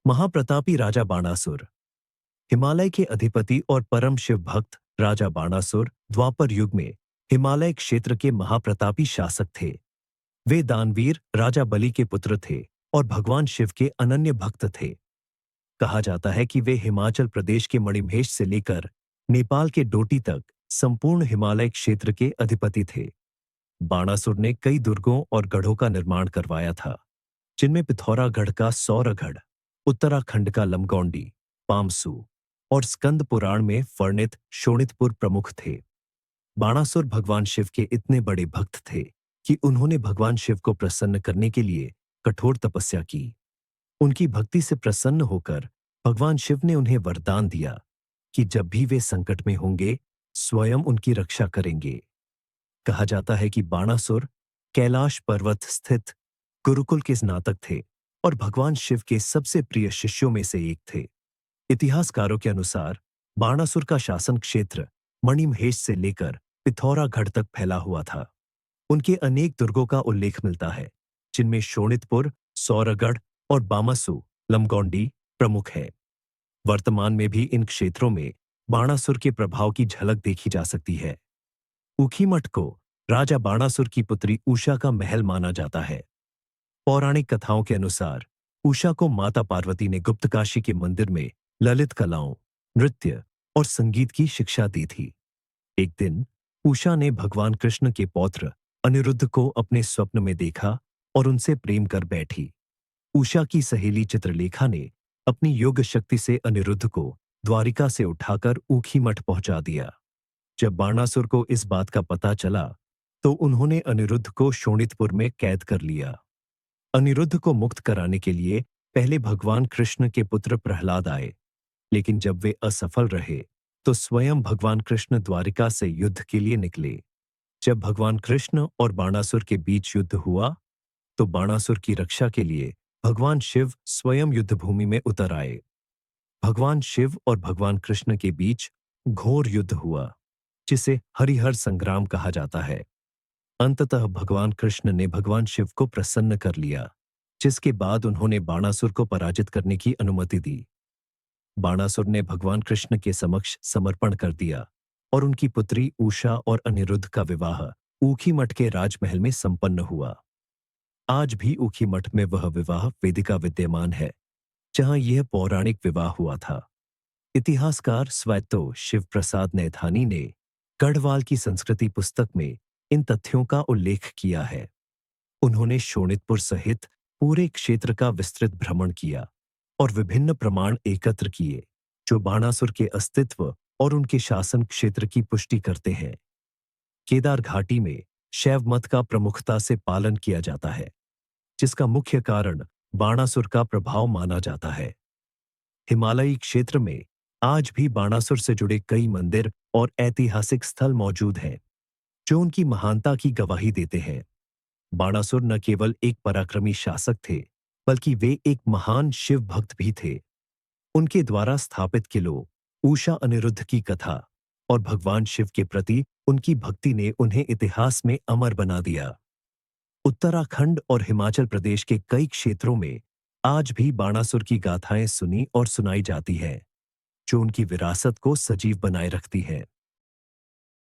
महाप्रतापी राजा बाणासुर। हिमालय के अधिपति और परम शिव भक्त राजा बाणासुर द्वापर युग में हिमालय क्षेत्र के महाप्रतापी शासक थे। वे दानवीर राजा बलि के पुत्र थे और भगवान शिव के अनन्य भक्त थे। कहा जाता है कि वे हिमाचल प्रदेश के मणिमहेश से लेकर नेपाल के डोटी तक संपूर्ण हिमालय क्षेत्र के अधिपति थे। बाणासुर ने कई दुर्गों और गढ़ों का निर्माण करवाया था, जिनमें पिथौरागढ़ का सौरगढ़, उत्तराखंड का लमगौंडी, पामसू और स्कंद पुराण में वर्णित शोणितपुर प्रमुख थे। बाणासुर भगवान शिव के इतने बड़े भक्त थे कि उन्होंने भगवान शिव को प्रसन्न करने के लिए कठोर तपस्या की। उनकी भक्ति से प्रसन्न होकर भगवान शिव ने उन्हें वरदान दिया कि जब भी वे संकट में होंगे, स्वयं उनकी रक्षा करेंगे। कहा जाता है कि बाणासुर कैलाश पर्वत स्थित गुरुकुल के स्नातक थे और भगवान शिव के सबसे प्रिय शिष्यों में से एक थे। इतिहासकारों के अनुसार बाणासुर का शासन क्षेत्र मणिमहेश से लेकर पिथौरागढ़ तक फैला हुआ था। उनके अनेक दुर्गों का उल्लेख मिलता है, जिनमें शोणितपुर, सौरगढ़ और बामसू लमगौंडी प्रमुख है। वर्तमान में भी इन क्षेत्रों में बाणासुर के प्रभाव की झलक देखी जा सकती है। ऊखीमठ को राजा बाणासुर की पुत्री उषा का महल माना जाता है। पौराणिक कथाओं के अनुसार उषा को माता पार्वती ने गुप्तकाशी के मंदिर में ललित कलाओं, नृत्य और संगीत की शिक्षा दी थी। एक दिन उषा ने भगवान कृष्ण के पौत्र अनिरुद्ध को अपने स्वप्न में देखा और उनसे प्रेम कर बैठी। उषा की सहेली चित्रलेखा ने अपनी योग शक्ति से अनिरुद्ध को द्वारिका से उठाकर ऊखीमठ पहुंचा दिया। जब बाणासुर को इस बात का पता चला तो उन्होंने अनिरुद्ध को शोणितपुर में कैद कर लिया। अनिरुद्ध को मुक्त कराने के लिए पहले भगवान कृष्ण के पुत्र प्रहलाद आए, लेकिन जब वे असफल रहे तो स्वयं भगवान कृष्ण द्वारिका से युद्ध के लिए निकले। जब भगवान कृष्ण और बाणासुर के बीच युद्ध हुआ तो बाणासुर की रक्षा के लिए भगवान शिव स्वयं युद्धभूमि में उतर आए। भगवान शिव और भगवान कृष्ण के बीच घोर युद्ध हुआ, जिसे हरिहर संग्राम कहा जाता है। अंततः भगवान कृष्ण ने भगवान शिव को प्रसन्न कर लिया, जिसके बाद उन्होंने बाणासुर को पराजित करने की अनुमति दी। बाणासुर ने भगवान कृष्ण के समक्ष समर्पण कर दिया और उनकी पुत्री उषा और अनिरुद्ध का विवाह ऊखीमठ के राजमहल में संपन्न हुआ। आज भी ऊखीमठ में वह विवाह वेदिका विद्यमान है, जहां यह पौराणिक विवाह हुआ था। इतिहासकार स्वैतो शिव प्रसाद नैथानी ने गढ़वाल की संस्कृति पुस्तक में इन तथ्यों का उल्लेख किया है। उन्होंने शोणितपुर सहित पूरे क्षेत्र का विस्तृत भ्रमण किया और विभिन्न प्रमाण एकत्र किए, जो बाणासुर के अस्तित्व और उनके शासन क्षेत्र की पुष्टि करते हैं। केदार घाटी में शैव मत का प्रमुखता से पालन किया जाता है, जिसका मुख्य कारण बाणासुर का प्रभाव माना जाता है। हिमालयी क्षेत्र में आज भी बाणासुर से जुड़े कई मंदिर और ऐतिहासिक स्थल मौजूद हैं, जो उनकी महानता की गवाही देते हैं। बाणासुर न केवल एक पराक्रमी शासक थे, बल्कि वे एक महान शिव भक्त भी थे। उनके द्वारा स्थापित किलों, उषा अनिरुद्ध की कथा और भगवान शिव के प्रति उनकी भक्ति ने उन्हें इतिहास में अमर बना दिया। उत्तराखंड और हिमाचल प्रदेश के कई क्षेत्रों में आज भी बाणासुर की गाथाएं सुनी और सुनाई जाती हैं, जो उनकी विरासत को सजीव बनाए रखती हैं।